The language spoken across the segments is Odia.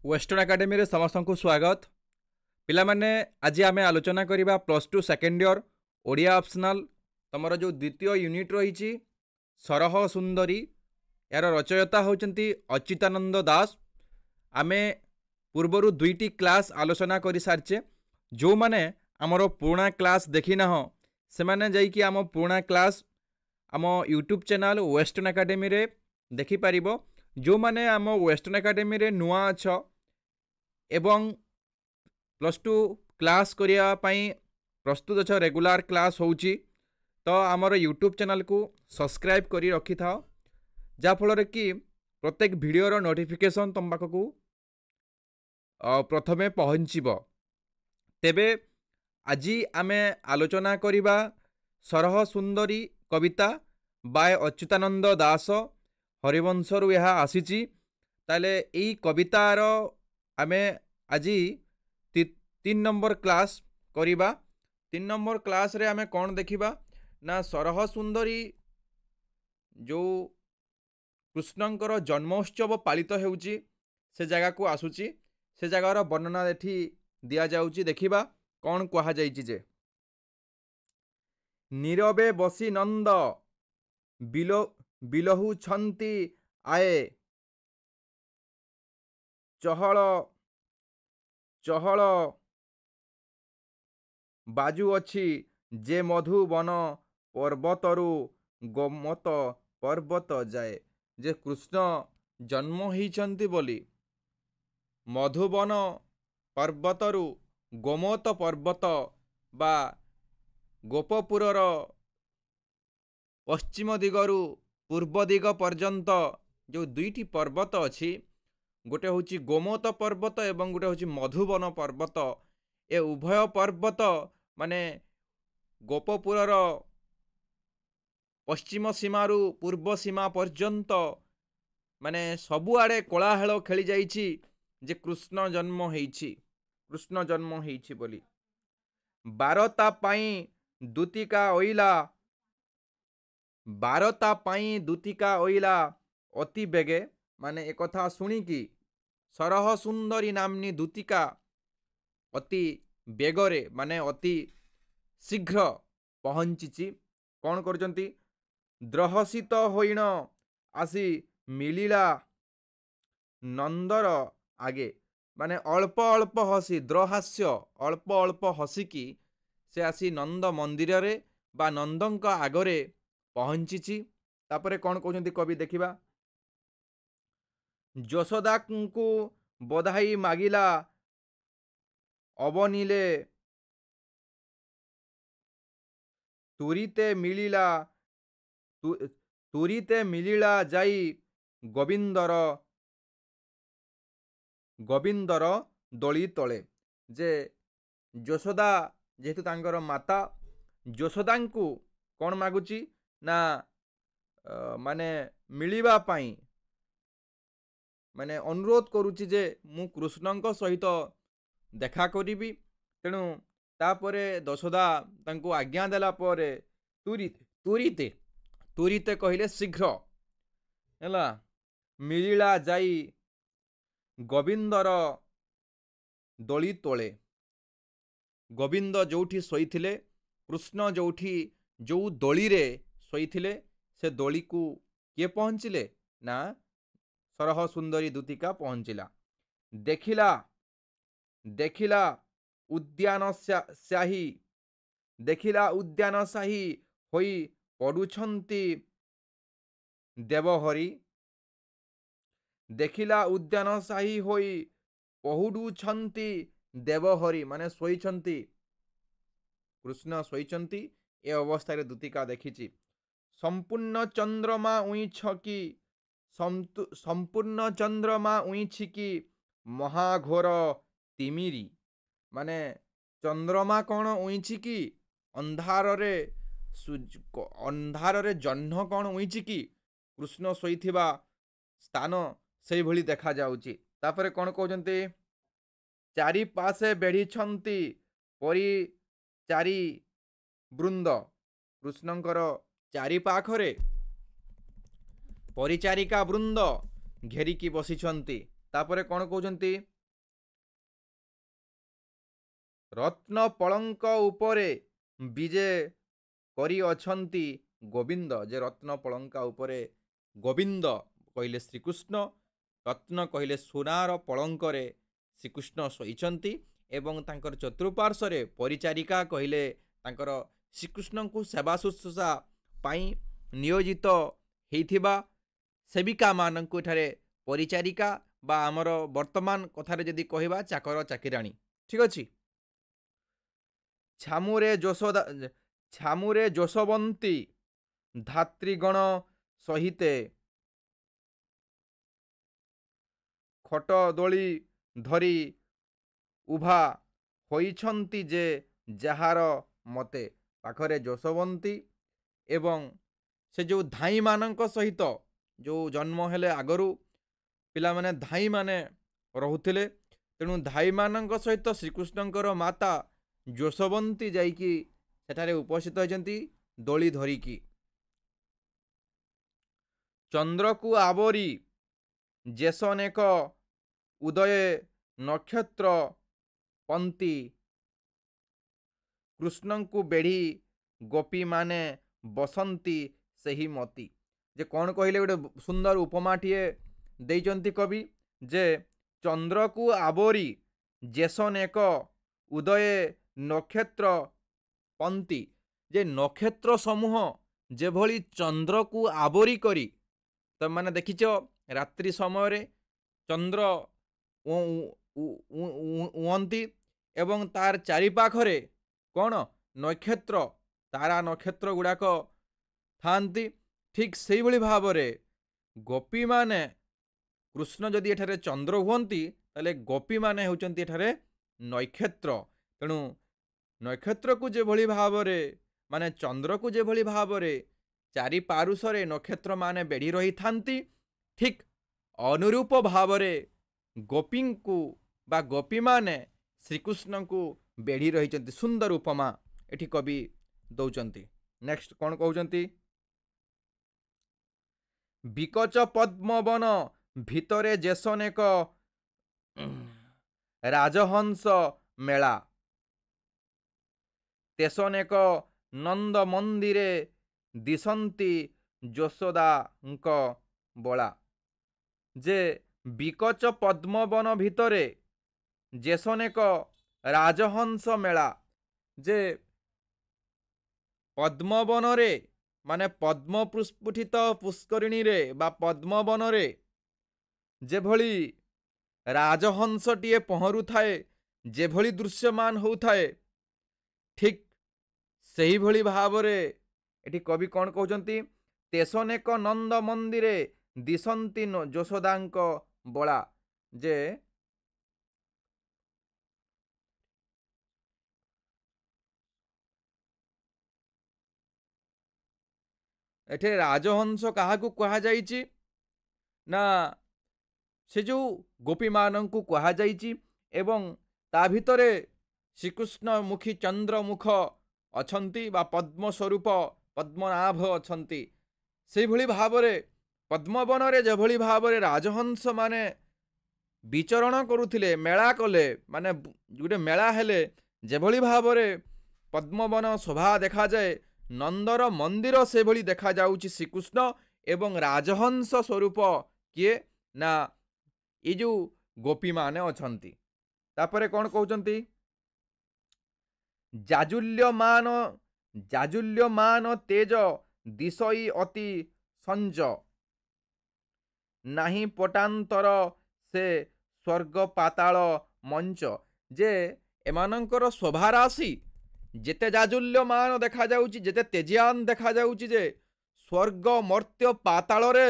वेस्टर्न एकेडमी रे समस्त को स्वागत। पिला माने आज आम आलोचना करवा +2 सेकेंड इयर ओडिया ऑप्शनल तुम जो द्वितीय यूनिट रही सरह सुंदरी यार रचयिता होचंती अच्युतानंद दास। आमे पूर्वर दुईटी क्लास आलोचना कर सारिचे। जो माने आमर पुराना क्लास देखी ना से माने जाइकी आम पुराना क्लास आम यूट्यूब चैनल वेस्टर्न एकेडमी रे देखि पारिबो। जो माने आम वेस्टर्न एकेडमी रे नुआ अछ एवं +2 क्लास करिया पई प्रस्तुत अछ रेगुलर क्लास होउची तो आमर यूट्यूब चैनल को सब्सक्राइब करी रखी था जा फल कि प्रत्येक वीडियोर नोटिफिकेशन तुम पाखक प्रथमे पहुँचब। तेबे आज आमे आलोचना करिबा सरह सुंदरी कविता बाय अच्युतानंद दास हरिवंशरू यह आसीची। ताले एई कवितार आमे आज 3 नंबर क्लास करिबा। 3 नंबर क्लास रे आमे कौन देखिबा ना सरह सुंदरी जो कृष्णंकर जन्मोत्सव पालित हेउची से जगह को आसुची से जगार वर्णना एठी दिया जाउची। देखिबा कौन कहा जाइची जे नीरवे बसी नंद बिलहु छंती आए चहल चहल बाजू अच्छी जे मधुबन पर्वतरु गोमत पर्वत जाए। जे कृष्ण जन्म होइछंती बोली मधुबन पर्वतरु गोमत पर्वत बा गोपपुरर पश्चिम दिगरु पूर्व दिग पर्यंत जो दुईटी पर्वत अच्छी गोटे हूँ गोमत पर्वत एवं गोटे हूँ मधुबन पर्वत। ए उभय पर्वत माने गोपपुरर पश्चिम सीमारु पूर्व सीमा पर्यंत माने सबुआड़े कोलाहल खेली जाइछि जे कृष्ण जन्म होइछि बोली। बारता पाई दूतिका ओइला अति बेगे माने एक कथा सुनी कि सरह सुंदरी नामनी दूतिका अति बेगरे माने अति शीघ्र पहुंची। कौन करजंती द्रहसित होइण आसी मिलिला नंदर आगे माने अल्प अल्प हसी द्रहास्य अल्प अल्प हसिकी से आसी नंद मंदिर रे बा नंदंक आगरे पहुंची। तापरे कौन कहते कवि देखिबा यशोदा को बधाई मागिला अवनीले तुरीते मिलिला जाई गोविंदर दली तले। जे यशोदा जेहेतु तांकर माता यशोदा को कौन मागुची ना माने मिलिबा पाई माने अनुरोध करुची जे मु कृष्णंक सहित देखा करिबी। तेणु तापरे यशोदा तांको आज्ञा देला परे तुरीते कहिले शीघ्र हैला मिलिला जाई गोविंदर दली तोले। गोविंद जोठी सोईथिले कृष्ण जोठी जो दली रे सोईथिले से दली को किए पहुंचिले ना सरह सुंदरी दूतिका पहुंचिला। देखिला उद्यान शाही होई पड़ुछंती देवहरी। देखिला उद्यान शाही होई पहुडुछंती देवहरी माने सोईछंती कृष्ण सोईछंती। ए अवस्था दूतिका देखिची संपूर्ण चंद्रमा उईछि की महाघोर तिमिरी माने चंद्रमा कौन उईछि की अंधार रे जह्न कौन उईछि की कृष्ण सोईथिबा स्थान से भली देखा जाउची। तापरे कौन कहते चारि पासे बेढ़ी परी चारि वृंद कृष्णंकर चारि पाखरे परिचारिका वृंद घेरिकी बसिछंती। तापरे कौन कहते ରତ୍ନ ପଳଙ୍କ ଉପରେ ବିଜେ କରିଅଛନ୍ତି ଗୋବିନ୍ଦ। ଯେ ରତ୍ନ ପଳଙ୍କା ଉପରେ ଗୋବିନ୍ଦ କହିଲେ ଶ୍ରୀକୃଷ୍ଣ, ରତ୍ନ କହିଲେ ସୁନାର ପଳଙ୍କରେ ଶ୍ରୀକୃଷ୍ଣ ଶୋଇଛନ୍ତି ଏବଂ ତାଙ୍କର ଚତୁଃପାର୍ଶ୍ୱରେ ପରିଚାରିକା କହିଲେ ତାଙ୍କର ଶ୍ରୀକୃଷ୍ଣଙ୍କୁ ସେବା ଶୁଶ୍ରୂଷା ପାଇଁ ନିୟୋଜିତ ହେଇଥିବା ସେବିକାମାନଙ୍କୁ ଏଠାରେ ପରିଚାରିକା ବା ଆମର ବର୍ତ୍ତମାନ କଥାରେ ଯଦି କହିବା ଚାକର ଚାକିରାଣୀ। ଠିକ୍ ଅଛି। ଛାମୁରେ ଯଶୋବନ୍ତୀ ଧାତ୍ରୀଗଣ ସହିତେ ଖଟ ଦୋଳି ଧରି ଉଭା ହୋଇଛନ୍ତି ଯେ ଯାହାର ମତେ। ପାଖରେ ଯଶୋବନ୍ତୀ ଏବଂ ସେ ଯେଉଁ ଧାଇମାନଙ୍କ ସହିତ ଯେଉଁ ଜନ୍ମ ହେଲେ ଆଗରୁ ପିଲାମାନେ ଧାଇମାନେ ରହୁଥିଲେ, ତେଣୁ ଧାଇମାନଙ୍କ ସହିତ ଶ୍ରୀକୃଷ୍ଣଙ୍କର ମାତା ଯଶୋବନ୍ତୀ ଯାଇକି ସେଠାରେ ଉପସ୍ଥିତ ହୋଇଛନ୍ତି ଦୋଳି ଧରିକି। ଚନ୍ଦ୍ରକୁ ଆବରି ଯେସନେକ ଉଦୟ ନକ୍ଷତ୍ର ପନ୍ତି କୃଷ୍ଣଙ୍କୁ ବେଢ଼ି ଗୋପୀମାନେ ବସନ୍ତି ସେହି ମତି। ଯେ କ'ଣ କହିଲେ, ଗୋଟେ ସୁନ୍ଦର ଉପମାଟିଏ ଦେଇଛନ୍ତି କବି, ଯେ ଚନ୍ଦ୍ରକୁ ଆବରି ଯେସନେକ ଉଦୟ ନକ୍ଷତ୍ର ପନ୍ତି, ଯେ ନକ୍ଷତ୍ର ସମୂହ ଯେଭଳି ଚନ୍ଦ୍ରକୁ ଆବରି କରି, ତମାନେ ଦେଖିଛ ରାତ୍ରି ସମୟରେ ଚନ୍ଦ୍ର ଉଅନ୍ତି ଏବଂ ତାର ଚାରିପାଖରେ କ'ଣ ନକ୍ଷତ୍ର, ତାରା ନକ୍ଷତ୍ର ଗୁଡ଼ାକ ଥାନ୍ତି। ଠିକ୍ ସେଇଭଳି ଭାବରେ ଗୋପୀମାନେ, କୃଷ୍ଣ ଯଦି ଏଠାରେ ଚନ୍ଦ୍ର ହୁଅନ୍ତି ତାହେଲେ ଗୋପୀମାନେ ହେଉଛନ୍ତି ଏଠାରେ ନକ୍ଷତ୍ର। ତେଣୁ ନକ୍ଷତ୍ରକୁ ଯେଭଳି ଭାବରେ, ମାନେ ଚନ୍ଦ୍ରକୁ ଯେଭଳି ଭାବରେ ଚାରିପାର୍ଶ୍ୱରେ ନକ୍ଷତ୍ରମାନେ ବେଢ଼ି ରହିଥାନ୍ତି, ଠିକ୍ ଅନୁରୂପ ଭାବରେ ଗୋପୀଙ୍କୁ ବା ଗୋପୀମାନେ ଶ୍ରୀକୃଷ୍ଣଙ୍କୁ ବେଢ଼ି ରହିଛନ୍ତି। ସୁନ୍ଦର ଉପମା ଏଠି କବି ଦଉଛନ୍ତି। ନେକ୍ସଟ କ'ଣ କହୁଛନ୍ତି? ବିକଚ ପଦ୍ମବନ ଭିତରେ ଯେସନେକ ରାଜହଂସ ମେଳା, ତେସନେକ ନନ୍ଦ ମନ୍ଦିରେ ଦିଶନ୍ତି ଯଶୋଦାଙ୍କ ବଳା। ଯେ ବିକଚ ପଦ୍ମବନ ଭିତରେ ଯେସନେକ ରାଜହଂସ ମେଳା, ଯେ ପଦ୍ମବନରେ ମାନେ ପଦ୍ମ ପୁଷ୍ପିତ ପୁଷ୍କରିଣୀରେ ବା ପଦ୍ମବନରେ ଯେଭଳି ରାଜହଂସଟିଏ ପହଁରୁଥାଏ, ଯେଭଳି ଦୃଶ୍ୟମାନ ହେଉଥାଏ, ଠିକ୍ ସେହିଭଳି ଭାବରେ ଏଠି କବି କ'ଣ କହୁଛନ୍ତି? ତେସନେକ ନନ୍ଦ ମନ୍ଦିରେ ଦିଶନ୍ତି ଯଶୋଦାଙ୍କ ବଳା। ଯେ ଏଠି ରାଜହଂସ କାହାକୁ କୁହାଯାଇଛି ନା ସେ ଯେଉଁ ଗୋପୀମାନଙ୍କୁ କୁହାଯାଇଛି ଏବଂ ତା ଭିତରେ ଶ୍ରୀକୃଷ୍ଣ ମୁଖୀ ଚନ୍ଦ୍ରମୁଖ ଅଛନ୍ତି ବା ପଦ୍ମ ସ୍ୱରୂପ ପଦ୍ମନାଭ ଅଛନ୍ତି। ସେହିଭଳି ଭାବରେ ପଦ୍ମବନରେ ଯେଭଳି ଭାବରେ ରାଜହଂସ ମାନେ ବିଚରଣ କରୁଥିଲେ, ମେଳା କଲେ, ମାନେ ଗୋଟେ ମେଳା ହେଲେ ଯେଭଳି ଭାବରେ ପଦ୍ମବନ ଶୋଭା ଦେଖାଯାଏ, ନନ୍ଦର ମନ୍ଦିର ସେଭଳି ଦେଖାଯାଉଛି ଶ୍ରୀକୃଷ୍ଣ ଏବଂ ରାଜହଂସ ସ୍ୱରୂପ କିଏ ନା ଏ ଯେଉଁ ଗୋପୀମାନେ ଅଛନ୍ତି। ତାପରେ କ'ଣ କହୁଛନ୍ତି? ଜାଜୁଲ୍ୟମାନ ତେଜ ଦିଶଇ ଅତି ସଞ୍ଜ, ନାହିଁ ପଟାନ୍ତର ସେ ସ୍ୱର୍ଗ ପାତାଳ ମଞ୍ଚ। ଯେ ଏମାନଙ୍କର ଶୋଭା ରାଶି ଯେତେ ଜାଜୁଲ୍ୟମାନ ଦେଖାଯାଉଛି, ଯେତେ ତେଜିଆନ ଦେଖାଯାଉଛି, ଯେ ସ୍ୱର୍ଗ ମର୍ତ୍ତ୍ୟ ପାତାଳରେ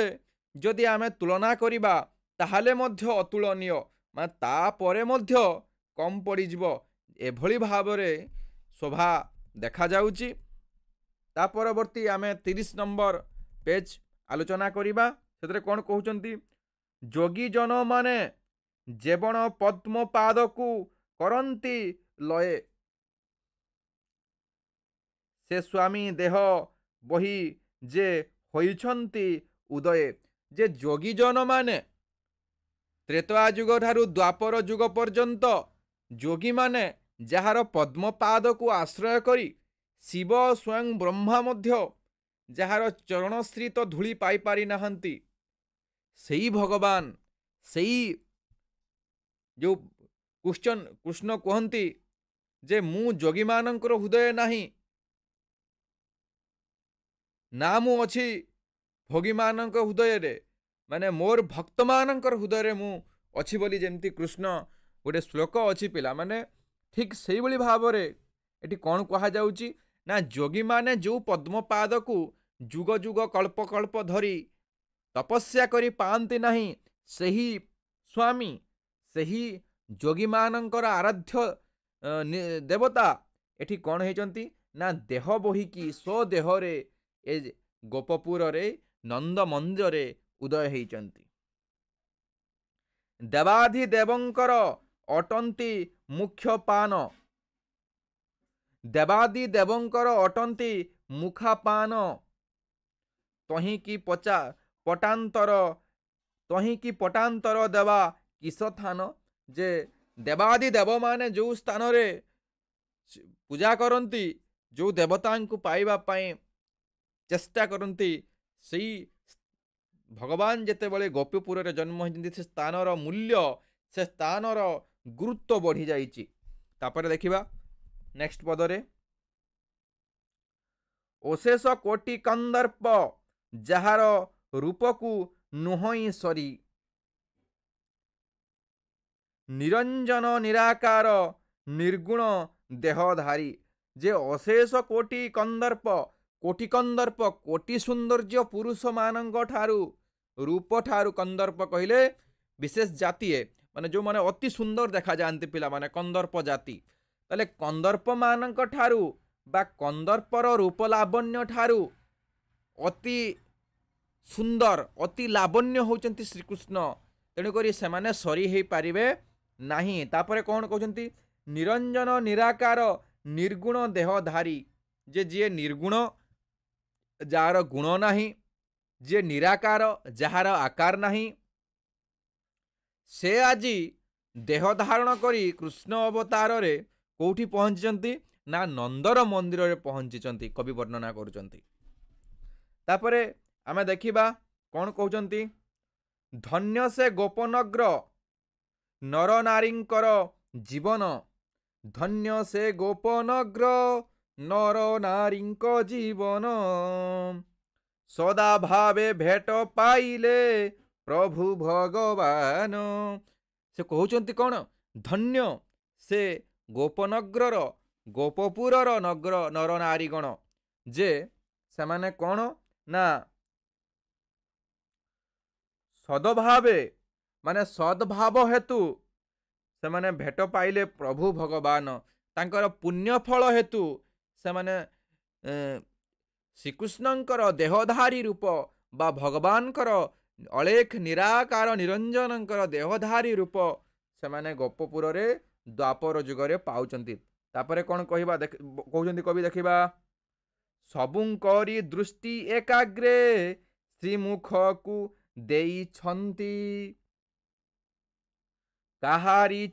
ଯଦି ଆମେ ତୁଳନା କରିବା ତାହେଲେ ମଧ୍ୟ ଅତୁଳନୀୟ, ମାନେ ତାପରେ ମଧ୍ୟ କମ୍ ପଡ଼ିଯିବ, ଏଭଳି ଭାବରେ ଶୋଭା ଦେଖାଯାଉଛି। ତା ପରବର୍ତ୍ତୀ ଆମେ 30 ନମ୍ବର ପେଜ ଆଲୋଚନା କରିବା। ସେଥିରେ କ'ଣ କହୁଛନ୍ତି? ଯୋଗୀଜନ ମାନେ ଜେବଣ ପଦ୍ମ ପାଦକୁ କରନ୍ତି ଲୟ, ସେ ସ୍ୱାମୀ ଦେହ ବହି ଯେ ହୋଇଛନ୍ତି ଉଦୟ। ଯେ ଯୋଗୀଜନ ମାନେ ତ୍ରେତୟା ଯୁଗ ଠାରୁ ଦ୍ୱାପର ଯୁଗ ପର୍ଯ୍ୟନ୍ତ ଯୋଗୀମାନେ ଯାହାର ପଦ୍ମପାଦକୁ ଆଶ୍ରୟ କରି ଶିବ ସ୍ୱୟଂ ବ୍ରହ୍ମା ମଧ୍ୟ ଯାହାର ଚରଣଶ୍ରୀ ତ ଧୂଳି ପାଇପାରି ନାହାନ୍ତି, ସେଇ ଭଗବାନ, ସେଇ ଯେଉଁ କୃଷ୍ଣ କୁହନ୍ତି ଯେ ମୁଁ ଯୋଗୀମାନଙ୍କର ହୃଦୟ ନାହିଁ, ନା ମୁଁ ଅଛି ଭୋଗୀମାନଙ୍କ ହୃଦୟରେ, ମାନେ ମୋର ଭକ୍ତମାନଙ୍କର ହୃଦୟରେ ମୁଁ ଅଛି ବୋଲି ଯେମିତି କୃଷ୍ଣ ଗୋଟେ ଶ୍ଲୋକ ଅଛି ପିଲାମାନେ, ଠିକ୍ ସେଇଭଳି ଭାବରେ ଏଠି କ'ଣ କୁହାଯାଉଛି ନା ଯୋଗୀମାନେ ଯେଉଁ ପଦ୍ମପାଦକୁ ଯୁଗ ଯୁଗ କଳ୍ପ କଳ୍ପ ଧରି ତପସ୍ୟା କରି ପାଆନ୍ତି ନାହିଁ, ସେହି ସ୍ୱାମୀ, ସେହି ଯୋଗୀମାନଙ୍କର ଆରାଧ୍ୟ ଦେବତା ଏଠି କ'ଣ ହେଇଛନ୍ତି ନା ଦେହ ବୋହିକି ସ୍ୱଦେହରେ ଏ ଗୋପପୁରରେ ନନ୍ଦ ମନ୍ଦିରରେ ଉଦୟ ହେଇଛନ୍ତି। ଦେବାଧିଦେବଙ୍କର ଅଟନ୍ତି ମୁଖ୍ୟ ପାନ, ଦେବାଦିଦେବଙ୍କର ଅଟନ୍ତି ମୁଖାପାନ, ତହିଁକି ପଟାନ୍ତର ଦେବା କିସ ଥାନ। ଯେ ଦେବାଦିଦେବମାନେ ଯେଉଁ ସ୍ଥାନରେ ପୂଜା କରନ୍ତି, ଯେଉଁ ଦେବତାଙ୍କୁ ପାଇବା ପାଇଁ ଚେଷ୍ଟା କରନ୍ତି, ସେଇ ଭଗବାନ ଯେତେବେଳେ ଗୋପୀପୁରରେ ଜନ୍ମ ହୋଇଛନ୍ତି, ସେ ସ୍ଥାନର ମୂଲ୍ୟ, ସେ ସ୍ଥାନର ଗୁରୁତ୍ୱ ବଢ଼ିଯାଇଛି। ତାପରେ ଦେଖିବା ନେକ୍ସଟ ପଦରେ, ଅଶେଷ କୋଟି କନ୍ଦର୍ପ ଯାହାର ରୂପକୁ ନୁହଁଇ ସରି, ନିରଞ୍ଜନ ନିରାକାର ନିର୍ଗୁଣ ଦେହଧାରୀ। ଯେ ଅଶେଷ କୋଟି କନ୍ଦର୍ପ, କୋଟି କନ୍ଦର୍ପ, କୋଟି ସୌନ୍ଦର୍ଯ୍ୟ ପୁରୁଷମାନଙ୍କ ଠାରୁ, ରୂପ ଠାରୁ, କନ୍ଦର୍ପ କହିଲେ ବିଶେଷ ଜାତିଏ, ମାନେ ଯେଉଁମାନେ ଅତି ସୁନ୍ଦର ଦେଖାଯାଆନ୍ତି ପିଲାମାନେ, କନ୍ଦର୍ପ ଜାତି। ତାହେଲେ କନ୍ଦର୍ପମାନଙ୍କ ଠାରୁ ବା କନ୍ଦର୍ପର ରୂପ ଲାବଣ୍ୟ ଠାରୁ ଅତି ସୁନ୍ଦର, ଅତି ଲାବଣ୍ୟ ହେଉଛନ୍ତି ଶ୍ରୀକୃଷ୍ଣ। ତେଣୁକରି ସେମାନେ ସରି ହେଇପାରିବେ ନାହିଁ। ତାପରେ କ'ଣ କହୁଛନ୍ତି, ନିରଞ୍ଜନ ନିରାକାର ନିର୍ଗୁଣ ଦେହଧାରୀ। ଯେ ଯିଏ ନିର୍ଗୁଣ, ଯାହାର ଗୁଣ ନାହିଁ, ଯିଏ ନିରାକାର, ଯାହାର ଆକାର ନାହିଁ, ସେ ଆଜି ଦେହ ଧାରଣ କରି କୃଷ୍ଣ ଅବତାରରେ କୋଉଠି ପହଞ୍ଚିଛନ୍ତି ନା ନନ୍ଦର ମନ୍ଦିରରେ ପହଞ୍ଚିଛନ୍ତି, କବି ବର୍ଣ୍ଣନା କରୁଛନ୍ତି। ତାପରେ ଆମେ ଦେଖିବା କ'ଣ କହୁଛନ୍ତି, ଧନ୍ୟ ସେ ଗୋପନଗ୍ର ନରନାରୀଙ୍କର ଜୀବନ, ଧନ୍ୟ ସେ ଗୋପନଗ୍ର ନରନାରୀଙ୍କ ଜୀବନ, ସଦା ଭାବେ ଭେଟ ପାଇଲେ ପ୍ରଭୁ ଭଗବାନ। ସେ କହୁଛନ୍ତି କ'ଣ, ଧନ୍ୟ ସେ ଗୋପନଗ୍ରର, ଗୋପପୁରର ନରନାରୀଗଣ, ଯେ ସେମାନେ କ'ଣ ନା ସଦଭାବେ, ମାନେ ସଦ୍ଭାବ ହେତୁ ସେମାନେ ଭେଟ ପାଇଲେ ପ୍ରଭୁ ଭଗବାନ। ତାଙ୍କର ପୁଣ୍ୟଫଳ ହେତୁ ସେମାନେ ଶ୍ରୀକୃଷ୍ଣଙ୍କର ଦେହଧାରୀ ରୂପ ବା ଭଗବାନଙ୍କର ଅଲେଖ ନିରାକାର ନିରଞ୍ଜନଙ୍କର ଦେହଧାରୀ ରୂପ ସେମାନେ ଗୋପପୁରରେ ଦ୍ୱାପର ଯୁଗରେ ପାଉଛନ୍ତି। ତାପରେ କ'ଣ କହିବା କହୁଛନ୍ତି କବି, ଦେଖିବା, ସବୁଙ୍କରି ଦୃଷ୍ଟି ଏକାଗ୍ରେ ଶ୍ରୀମୁଖକୁ ଦେଇଛନ୍ତି, କାହାରି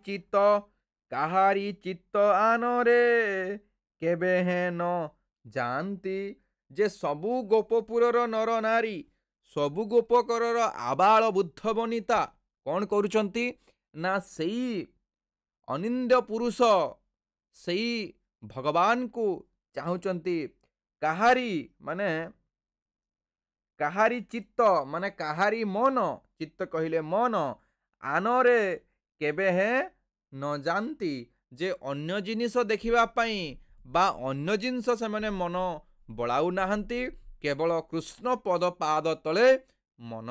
ଚିତ୍ତ ଆନରେ କେବେ ହେନ ଯାଆନ୍ତି। ଯେ ସବୁ ଗୋପପୁରର ନର ନାରୀ, ସବୁ ଗୋପକରର ଆବାଳ ବୁଦ୍ଧ ବନିତା କ'ଣ କରୁଛନ୍ତି ନା ସେଇ ଅନିନ୍ଦ୍ୟ ପୁରୁଷ, ସେଇ ଭଗବାନକୁ ଚାହୁଁଛନ୍ତି। କାହାରି ମାନେ କାହାରି ଚିତ୍ତ, ମାନେ କାହାରି ମନ, ଚିତ୍ତ କହିଲେ ମନ, ଆନରେ କେବେ ହେ ନ ଯାଆନ୍ତି। ଯେ ଅନ୍ୟ ଜିନିଷ ଦେଖିବା ପାଇଁ ବା ଅନ୍ୟ ଜିନିଷ ସେମାନେ ମନ ବଳାଉ ନାହାନ୍ତି, କେବଳ କୃଷ୍ଣ ପଦ ପାଦ ତଳେ ମନ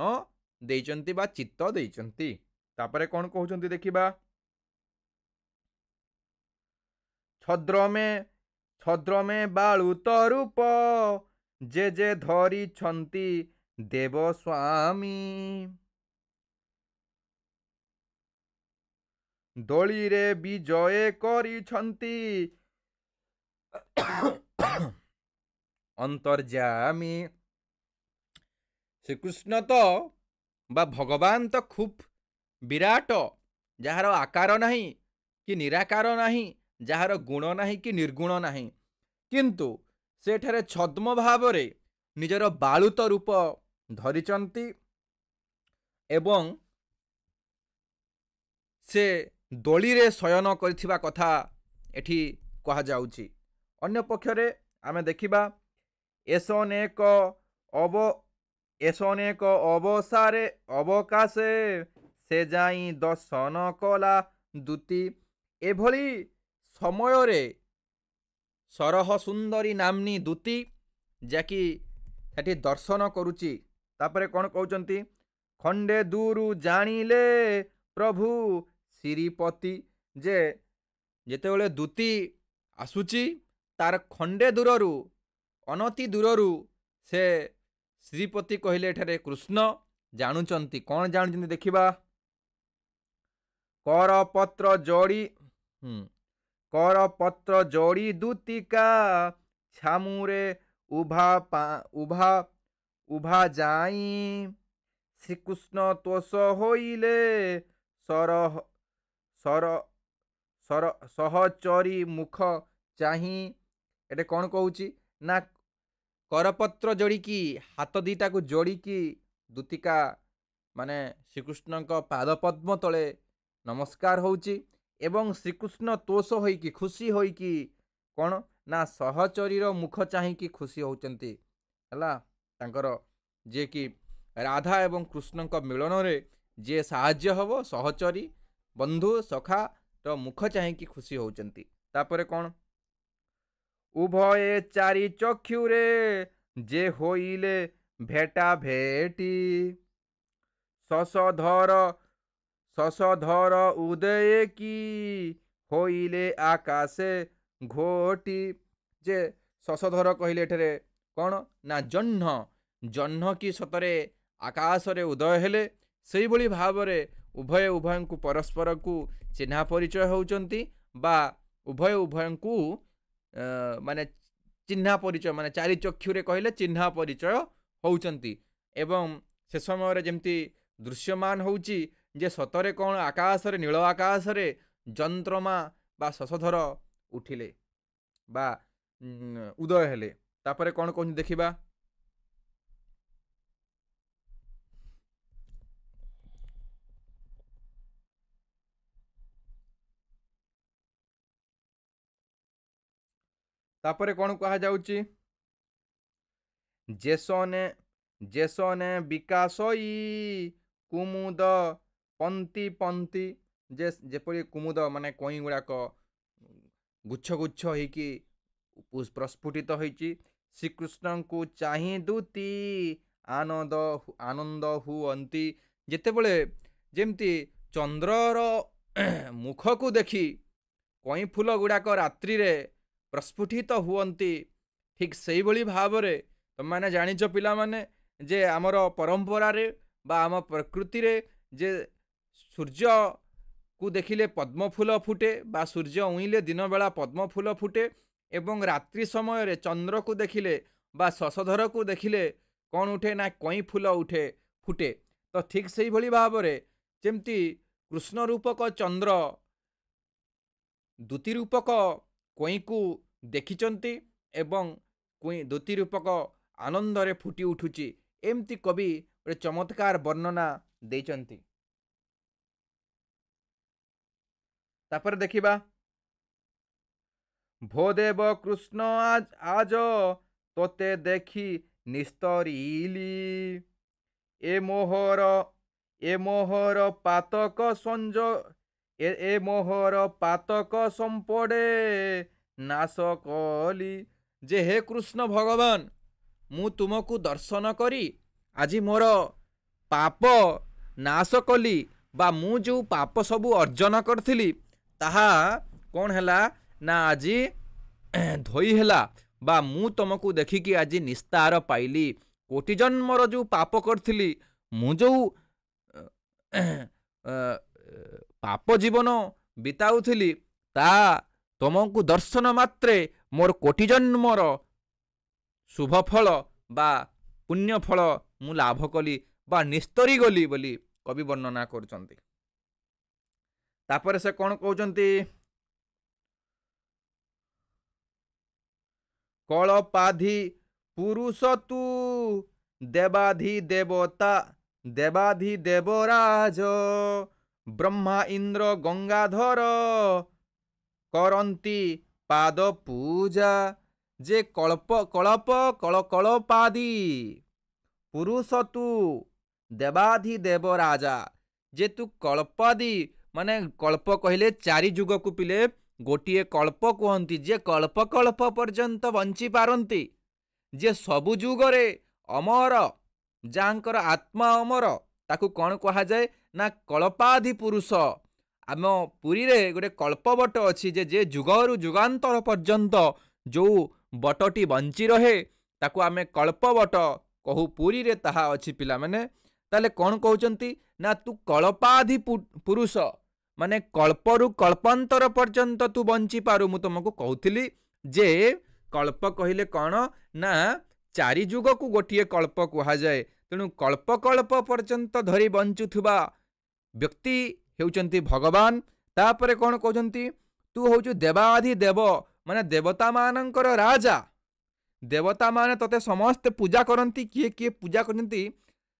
ଦେଇଛନ୍ତି ବା ଚିତ୍ତ ଦେଇଛନ୍ତି। ତାପରେ କ'ଣ କହୁଛନ୍ତି ଦେଖିବା, ଛଦ୍ରମେ ବାଳୁତ ରୂପ ଯେ ଧରିଛନ୍ତି ଦେବ ସ୍ୱାମୀ, ଦୋଳିରେ ବିଜୟ କରିଛନ୍ତି ଅନ୍ତର୍ଯାମୀ। ଶ୍ରୀକୃଷ୍ଣ ତ ବା ଭଗବାନ ତ ଖୁବ୍ ବିରାଟ, ଯାହାର ଆକାର ନାହିଁ କି ନିରାକାର ନାହିଁ, ଯାହାର ଗୁଣ ନାହିଁ କି ନିର୍ଗୁଣ ନାହିଁ, କିନ୍ତୁ ସେଠାରେ ଛଦ୍ମ ଭାବରେ ନିଜର ବାଳୁତ ରୂପ ଧରିଛନ୍ତି ଏବଂ ସେ ଦୋଳିରେ ଶୟନ କରିଥିବା କଥା ଏଠି କୁହାଯାଉଛି। ଅନ୍ୟପକ୍ଷରେ ଆମେ ଦେଖିବା ଏସନେକ ଅବସାରେ ଅବକାଶେ ସେ ଯାଇ ଦର୍ଶନ କଲା ଦୂତି। ଏଭଳି ସମୟରେ ସରହ ସୁନ୍ଦରୀ ନାମ୍ନୀ ଦୂତି ଯାକି ସେଠି ଦର୍ଶନ କରୁଛି। ତାପରେ କ'ଣ କହୁଛନ୍ତି, ଖଣ୍ଡେ ଦୂରୁ ଜାଣିଲେ ପ୍ରଭୁ ଶ୍ରୀପତି, ଯେ ଯେତେବେଳେ ଦୂତି ଆସୁଛି ତାର ଖଣ୍ଡେ ଦୂରରୁ, ଅନତି ଦୂରରୁ ସେ ଶ୍ରୀପତି କହିଲେ ଏଠାରେ କୃଷ୍ଣ ଜାଣୁଛନ୍ତି। କ'ଣ ଜାଣୁଛନ୍ତି ଦେଖିବା। କରପତ୍ର ଯୋଡ଼ି ଦୂତିକା ଛାମୁରେ ଉଭା ଯାଇ ଶ୍ରୀକୃଷ୍ଣ ତୋଷ ହୋଇଲେ ସହଚରୀ ମୁଖ ଚାହିଁ। ଏଠି କ'ଣ କହୁଛି ନା କରପତ୍ର ଯୋଡ଼ିକି, ହାତ ଦିଟାକୁ ଯୋଡ଼ିକି ଦୂତିକା ମାନେ ଶ୍ରୀକୃଷ୍ଣଙ୍କ ପାଦ ପଦ୍ମ ତଳେ ନମସ୍କାର ହେଉଛି ଏବଂ ଶ୍ରୀକୃଷ୍ଣ ତୋଷ ହୋଇକି, ଖୁସି ହୋଇକି କ'ଣ ନା ସହଚରୀର ମୁଖ ଚାହିଁକି ଖୁସି ହେଉଛନ୍ତି। ହେଲା, ତାଙ୍କର ଯିଏକି ରାଧା ଏବଂ କୃଷ୍ଣଙ୍କ ମିଳନରେ ଯିଏ ସାହାଯ୍ୟ ହେବ, ସହଚରୀ ବନ୍ଧୁ ସଖାର ମୁଖ ଚାହିଁକି ଖୁସି ହେଉଛନ୍ତି। ତାପରେ କ'ଣ, ଉଭୟେ ଚାରି ଚକ୍ଷୁରେ ଯେ ହୋଇଲେ ଭେଟା ଭେଟି, ଶଶଧର ଉଦୟ କି ହୋଇଲେ ଆକାଶେ ଘୋଟି। ଯେ ଶଶଧର କହିଲେ ଏଠାରେ କ'ଣ ନା ଜହ୍ନ କି ସତରେ ଆକାଶରେ ଉଦୟ ହେଲେ, ସେଇଭଳି ଭାବରେ ଉଭୟଙ୍କୁ ପରସ୍ପରକୁ ଚିହ୍ନା ପରିଚୟ ହେଉଛନ୍ତି ବା ଉଭୟଙ୍କୁ ମାନେ ଚିହ୍ନା ପରିଚୟ, ମାନେ ଚାରି ଚକ୍ଷୁରେ କହିଲେ ଚିହ୍ନା ପରିଚୟ ହେଉଛନ୍ତି। ଏବଂ ସେ ସମୟରେ ଯେମିତି ଦୃଶ୍ୟମାନ ହେଉଛି ଯେ ସତରେ କ'ଣ ଆକାଶରେ, ନୀଳ ଆକାଶରେ ଚନ୍ଦ୍ରମା ବା ଶଶଧର ଉଠିଲେ ବା ଉଦୟ ହେଲେ। ତାପରେ କ'ଣ କହୁଛନ୍ତି ଦେଖିବା। ତାପରେ କ'ଣ କୁହାଯାଉଛି, ଯେସନେ ବିକାଶଇ କୁମୁଦ ପନ୍ତି ପନ୍ତି, ଯେପରି କୁମୁଦ ମାନେ କଇଁ ଗୁଡ଼ାକ ଗୁଚ୍ଛ ହେଇକି ପ୍ରସ୍ଫୁଟିତ ହେଇଛି। ଶ୍ରୀକୃଷ୍ଣଙ୍କୁ ଚାହିଁ ଦୂତି ଆନନ୍ଦ ହୁଅନ୍ତି। ଯେତେବେଳେ ଯେମିତି ଚନ୍ଦ୍ରର ମୁଖକୁ ଦେଖି କଇଁ ଫୁଲ ଗୁଡ଼ାକ ରାତ୍ରିରେ ପ୍ରସ୍ଫୁଟିତ ହୁଅନ୍ତି, ଠିକ୍ ସେଇଭଳି ଭାବରେ ତମାନେ ଜାଣିଛ ପିଲାମାନେ ଯେ ଆମର ପରମ୍ପରାରେ ବା ଆମ ପ୍ରକୃତିରେ ଯେ ସୂର୍ଯ୍ୟକୁ ଦେଖିଲେ ପଦ୍ମଫୁଲ ଫୁଟେ ବା ସୂର୍ଯ୍ୟ ଉଇଁଲେ ଦିନବେଳା ପଦ୍ମଫୁଲ ଫୁଟେ ଏବଂ ରାତ୍ରି ସମୟରେ ଚନ୍ଦ୍ରକୁ ଦେଖିଲେ ବା ଶଶଧରକୁ ଦେଖିଲେ କ'ଣ ଉଠେ ନା କଇଁ ଫୁଲ ଫୁଟେ। ତ ଠିକ୍ ସେଇଭଳି ଭାବରେ ଯେମିତି କୃଷ୍ଣ ରୂପକ ଚନ୍ଦ୍ର ଦୂତି ରୂପକ କଇଁକୁ ଦେଖିଛନ୍ତି ଏବଂ ଦୂତି ରୂପକ ଆନନ୍ଦରେ ଫୁଟି ଉଠୁଛି, ଏମିତି କବି ଗୋଟେ ଚମତ୍କାର ବର୍ଣ୍ଣନା ଦେଇଛନ୍ତି। ତାପରେ ଦେଖିବା, ଭୋଦେବ କୃଷ୍ଣ ଆଜ ତୋତେ ଦେଖି ନିସ୍ତରିଲି, ଏ ମୋହର ପାତକ ସମ୍ପଡ଼େ ନାଶ କଲି। ଯେ ହେ କୃଷ୍ଣ ଭଗବାନ, ମୁଁ ତୁମକୁ ଦର୍ଶନ କରି ଆଜି ମୋର ପାପ ନାଶ କଲି ବା ମୁଁ ଯେଉଁ ପାପ ସବୁ ଅର୍ଜନ କରିଥିଲି ତାହା କ'ଣ ହେଲା ନା ଆଜି ଧୋଇ ହେଲା ବା ମୁଁ ତୁମକୁ ଦେଖିକି ଆଜି ନିସ୍ତାର ପାଇଲି। କୋଟି ଜନ୍ମର ଯେଉଁ ପାପ କରିଥିଲି, ମୁଁ ଯେଉଁ ପାପ ଜୀବନ ବିତାଉଥିଲି, ତାହା ତୁମକୁ ଦର୍ଶନ ମାତ୍ରେ ମୋର କୋଟି ଜନ୍ମର ଶୁଭ ଫଳ ବା ପୁଣ୍ୟ ଫଳ ମୁଁ ଲାଭ କଲି ବା ନିସ୍ତରି ଗଲି ବୋଲି କବି ବର୍ଣ୍ଣନା କରୁଛନ୍ତି। ତାପରେ ସେ କ'ଣ କହୁଛନ୍ତି, କଳପାଧି ପୁରୁଷ ତୁ ଦେବାଧି ଦେବତା ଦେବାଧି ଦେବରାଜ ବ୍ରହ୍ମା ଇନ୍ଦ୍ର ଗଙ୍ଗାଧର କରନ୍ତି ପାଦ ପୂଜା। ଯେ କଳପାଦି ପୁରୁଷ ତୁ ଦେବାଧି ଦେବ ରାଜା। ଯେ ତୁ କଳ୍ପାଦି ମାନେ କଳ୍ପ କହିଲେ ଚାରି ଯୁଗକୁ ପିଲେ ଗୋଟିଏ କଳ୍ପ କୁହନ୍ତି। ଯେ କଳ୍ପ କଳ୍ପ ପର୍ଯ୍ୟନ୍ତ ବଞ୍ଚି ପାରନ୍ତି, ଯେ ସବୁ ଯୁଗରେ ଅମର, ଯାହାଙ୍କର ଆତ୍ମା ଅମର, ତାକୁ କ'ଣ କୁହାଯାଏ ନା କଳ୍ପାଧି ପୁରୁଷ। ଆମ ପୁରୀରେ ଗୋଟେ କଳ୍ପବଟ ଅଛି, ଯେ ଯୁଗରୁ ଯୁଗାନ୍ତର ପର୍ଯ୍ୟନ୍ତ ଯେଉଁ ବଟଟି ବଞ୍ଚି ରହେ ତାକୁ ଆମେ କଳ୍ପବଟ କହୁ। ପୁରୀରେ ତାହା ଅଛି ପିଲାମାନେ। ତାହେଲେ କ'ଣ କହୁଛନ୍ତି ନା ତୁ କଳ୍ପାଧି ପୁରୁଷ, ମାନେ କଳ୍ପରୁ କଳ୍ପାନ୍ତର ପର୍ଯ୍ୟନ୍ତ ତୁ ବଞ୍ଚିପାରୁ। ମୁଁ ତୁମକୁ କହୁଥିଲି ଯେ କଳ୍ପ କହିଲେ କ'ଣ ନା ଚାରି ଯୁଗକୁ ଗୋଟିଏ କଳ୍ପ କୁହାଯାଏ। ତେଣୁ କଳ୍ପ କଳ୍ପ ପର୍ଯ୍ୟନ୍ତ ଧରି ବଞ୍ଚୁଥିବା ବ୍ୟକ୍ତି ହେଉଛନ୍ତି ଭଗବାନ। ତାପରେ କ'ଣ କହୁଛନ୍ତି, ତୁ ହେଉଛୁ ଦେବାଧି ଦେବ, ମାନେ ଦେବତା ମାନଙ୍କର ରାଜା। ଦେବତା ମାନେ ତତେ ସମସ୍ତେ ପୂଜା କରନ୍ତି। କିଏ କିଏ ପୂଜା କରନ୍ତି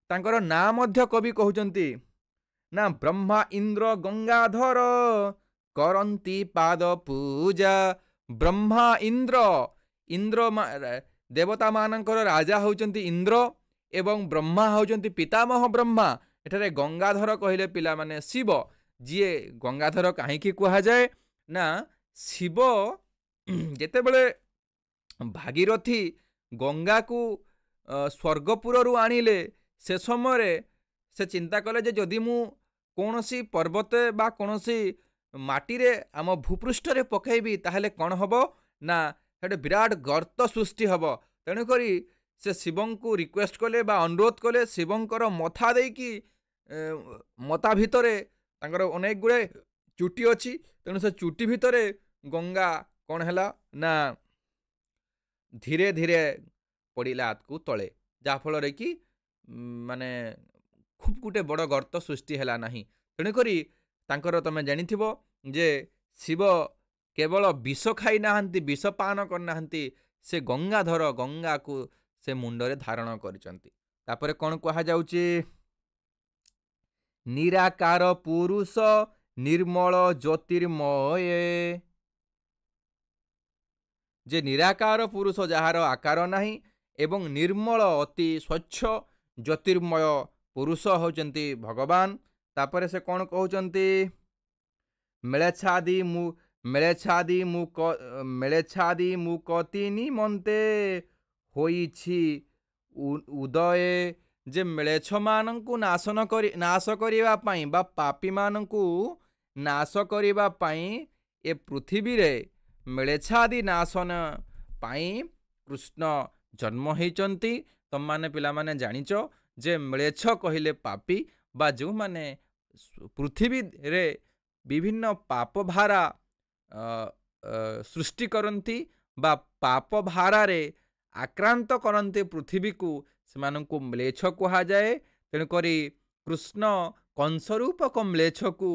ତାଙ୍କର ନାଁ ମଧ୍ୟ କବି କହୁଛନ୍ତି ନା ବ୍ରହ୍ମା ଇନ୍ଦ୍ର ଗଙ୍ଗାଧର କରନ୍ତି ପାଦ ପୂଜା। ବ୍ରହ୍ମା ଇନ୍ଦ୍ର, ଦେବତା ମାନଙ୍କର ରାଜା ହେଉଛନ୍ତି ଇନ୍ଦ୍ର ଏବଂ ବ୍ରହ୍ମା ହେଉଛନ୍ତି ପିତାମହ ବ୍ରହ୍ମା। ଏଠାରେ ଗଙ୍ଗାଧର କହିଲେ ପିଲାମାନେ ଶିବ। ଯିଏ ଗଙ୍ଗାଧର କାହିଁକି କୁହାଯାଏ ନା ଶିବ ଯେତେବେଳେ ଭାଗୀରଥୀ ଗଙ୍ଗାକୁ ସ୍ୱର୍ଗପୁରରୁ ଆଣିଲେ, ସେ ସମୟରେ ସେ ଚିନ୍ତା କଲେ ଯେ ଯଦି ମୁଁ କୌଣସି ପର୍ବତ ବା କୌଣସି ମାଟିରେ ଆମ ଭୂପୃଷ୍ଠରେ ପକାଇବି ତାହେଲେ କ'ଣ ହେବ ନା ସେଠି ବିରାଟ ଗର୍ତ୍ତ ସୃଷ୍ଟି ହେବ। ତେଣୁକରି ସେ ଶିବଙ୍କୁ ରିକ୍ୱେଷ୍ଟ କଲେ ବା ଅନୁରୋଧ କଲେ। ଶିବଙ୍କର ମଥା ଦେଇକି ମଥା ଭିତରେ ତାଙ୍କର ଅନେକ ଗୁଡ଼େ ଚୁଟି ଅଛି। ତେଣୁ ସେ ଚୁଟି ଭିତରେ ଗଙ୍ଗା କ'ଣ ହେଲା ନା ଧୀରେ ଧୀରେ ପଡ଼ିଲା ତଳେ, ଯାହାଫଳରେ କି ମାନେ ଖୁବ୍ ଗୋଟେ ବଡ଼ ଗର୍ତ୍ତ ସୃଷ୍ଟି ହେଲା ନାହିଁ। ତେଣୁକରି ତାଙ୍କର ତମେ ଜାଣିଥିବ ଯେ ଶିବ କେବଳ ବିଷ ଖାଇ ନାହାନ୍ତି, ବିଷ ପାନ କରିନାହାନ୍ତି, ସେ ଗଙ୍ଗାଧର, ଗଙ୍ଗାକୁ ସେ ମୁଣ୍ଡରେ ଧାରଣ କରିଛନ୍ତି। ତାପରେ କ'ଣ କୁହାଯାଉଛି, ନିରାକାର ପୁରୁଷ ନିର୍ମଳ ଜ୍ୟୋତିର୍ମୟ। ଯେ ନିରାକାର ପୁରୁଷ, ଯାହାର ଆକାର ନାହିଁ ଏବଂ ନିର୍ମଳ ଅତି ସ୍ୱଚ୍ଛ ଜ୍ୟୋତିର୍ମୟ ପୁରୁଷ ହେଉଛନ୍ତି ଭଗବାନ। ତାପରେ ସେ କ'ଣ କହୁଛନ୍ତି, ମେଳେଛାଦି ମୁକତି ନିମନ୍ତେ ହୋଇଛି ଉଦୟ। ଯେ ମେଳେଛମାନଙ୍କୁ ନାଶ କରିବା ପାଇଁ ବା ପାପୀମାନଙ୍କୁ ନାଶ କରିବା ପାଇଁ ଏ ପୃଥିବୀରେ ମେଳେଛାଦି ନାଶନ ପାଇଁ କୃଷ୍ଣ ଜନ୍ମ ହେଇଛନ୍ତି। ତମମାନେ ପିଲାମାନେ ଜାଣିଛ ଯେ ମେଳେଛ କହିଲେ ପାପୀ ବା ଯେଉଁମାନେ ପୃଥିବୀରେ ବିଭିନ୍ନ ପାପ ଭାରା ସୃଷ୍ଟି କରନ୍ତି ବା ପାପ ଭାରାରେ ଆକ୍ରାନ୍ତ କରନ୍ତି ପୃଥିବୀକୁ, ସେମାନଙ୍କୁ ମ୍ଲେଚ୍ଛ କୁହାଯାଏ। ତେଣୁକରି କୃଷ୍ଣ କଂସ ରୂପକ ମ୍ଲେଚ୍ଛକୁ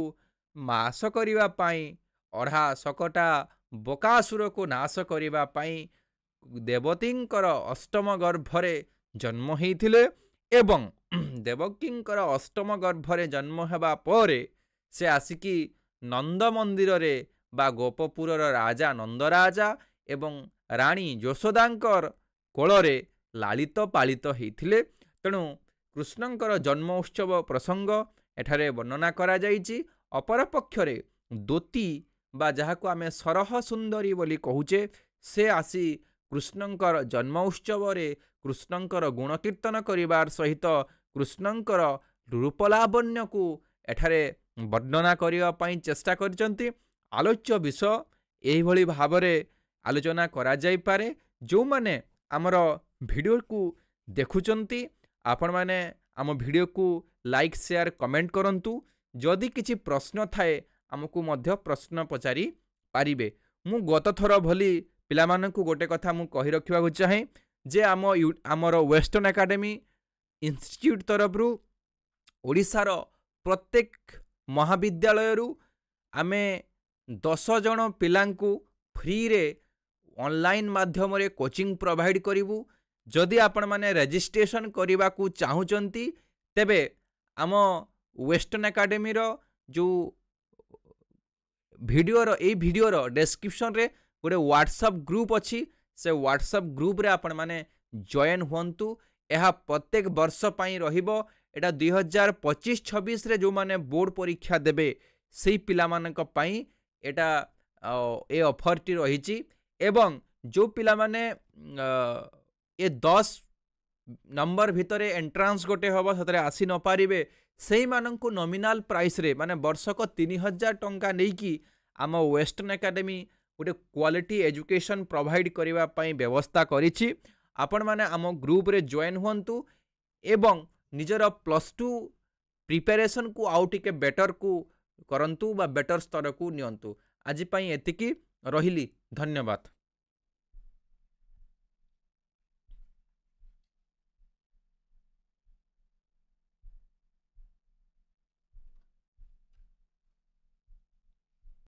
ନାଶ କରିବା ପାଇଁ, ଅଢ଼ା ଶକଟା ବକାସୁରକୁ ନାଶ କରିବା ପାଇଁ ଦେବତୀଙ୍କର ଅଷ୍ଟମ ଗର୍ଭରେ ଜନ୍ମ ହେଇଥିଲେ ଏବଂ ଦେବକୀଙ୍କର ଅଷ୍ଟମ ଗର୍ଭରେ ଜନ୍ମ ହେବା ପରେ ସେ ଆସିକି ନନ୍ଦ ମନ୍ଦିରରେ ବା ଗୋପପୁରର ରାଜା ନନ୍ଦରାଜା ଏବଂ ରାଣୀ ଯଶୋଦାଙ୍କର କୋଳରେ ଲାଳିତ ପାଳିତ ହେଇଥିଲେ। ତେଣୁ କୃଷ୍ଣଙ୍କର ଜନ୍ମ ଉତ୍ସବ ପ୍ରସଙ୍ଗ ଏଠାରେ ବର୍ଣ୍ଣନା କରାଯାଇଛି। ଅପରପକ୍ଷରେ ଦୋତି ବା ଯାହାକୁ ଆମେ ସରହ ସୁନ୍ଦରୀ ବୋଲି କହୁଛେ, ସେ ଆସି କୃଷ୍ଣଙ୍କର ଜନ୍ମ ଉତ୍ସବରେ କୃଷ୍ଣଙ୍କର ଗୁଣକୀର୍ତ୍ତନ କରିବାର ସହିତ କୃଷ୍ଣଙ୍କର ରୂପଲାବଣ୍ୟକୁ ଏଠାରେ ବର୍ଣ୍ଣନା କରିବା ପାଇଁ ଚେଷ୍ଟା କରିଛନ୍ତି। ଆଲୋଚ୍ୟ ବିଷୟ ଏହିଭଳି ଭାବରେ ଆଲୋଚନା କରାଯାଇପାରେ। ଯେଉଁମାନେ ଆମର ଭିଡ଼ିଓକୁ ଦେଖୁଛନ୍ତି, ଆପଣମାନେ ଆମ ଭିଡ଼ିଓକୁ ଲାଇକ୍, ସେୟାର, କମେଣ୍ଟ କରନ୍ତୁ। ଯଦି କିଛି ପ୍ରଶ୍ନ ଥାଏ ଆମକୁ ମଧ୍ୟ ପ୍ରଶ୍ନ ପଚାରି ପାରିବେ। ମୁଁ ଗତ ଥର ଭଳି ପିଲାମାନଙ୍କୁ ଗୋଟେ କଥା ମୁଁ କହି ରଖିବାକୁ ଚାହେଁ ଯେ ଆମର ୱେଷ୍ଟର୍ଣ୍ଣ ଏକାଡେମୀ ଇନଷ୍ଟିଚ୍ୟୁଟ୍ ତରଫରୁ ଓଡ଼ିଶାର ପ୍ରତ୍ୟେକ ମହାବିଦ୍ୟାଳୟରୁ ଆମେ 10 ଜଣ ପିଲାଙ୍କୁ ଫ୍ରିରେ ऑनलाइन माध्यम रे कोचिंग प्रोवाइड करिवु। जदि आपण माने रजिस्ट्रेशन करने को चाहूँगी तेबे आम वेस्टर्न एकेडमी रो जो वीडियोर डिस्क्रिप्शन रे गोटे व्हाट्सएप ग्रुप अच्छी से व्हाट्सएप ग्रुप रे आपण माने जॉइन हुंतु। यह प्रत्येक वर्ष पई रहिबो। एटा 2025-26 रे जो माने बोर्ड परीक्षा देबे सेही पिला मानक पई एटा ए ऑफर टी रहिछि। एवं जो पिला माने ए 10 नंबर भितरे एंट्रांस गोटे हम से आसी न पारे से मानू नॉमिनल प्राइस रे माने वर्षक 3000 टंका नहीं कि आम वेस्टर्न एकेडमी गोटे क्वालिटी एजुकेशन प्रोवाइड करने पाई व्यवस्था करिछि। आपण माने आम ग्रुप रे जॉइन हुंतु एवं निजर +2 प्रिपरेशन को आउ टिके बेटर को करंतु बा बेटर स्तर को नियंतु। आज पई एतिकी रहिली। धन्यवाद।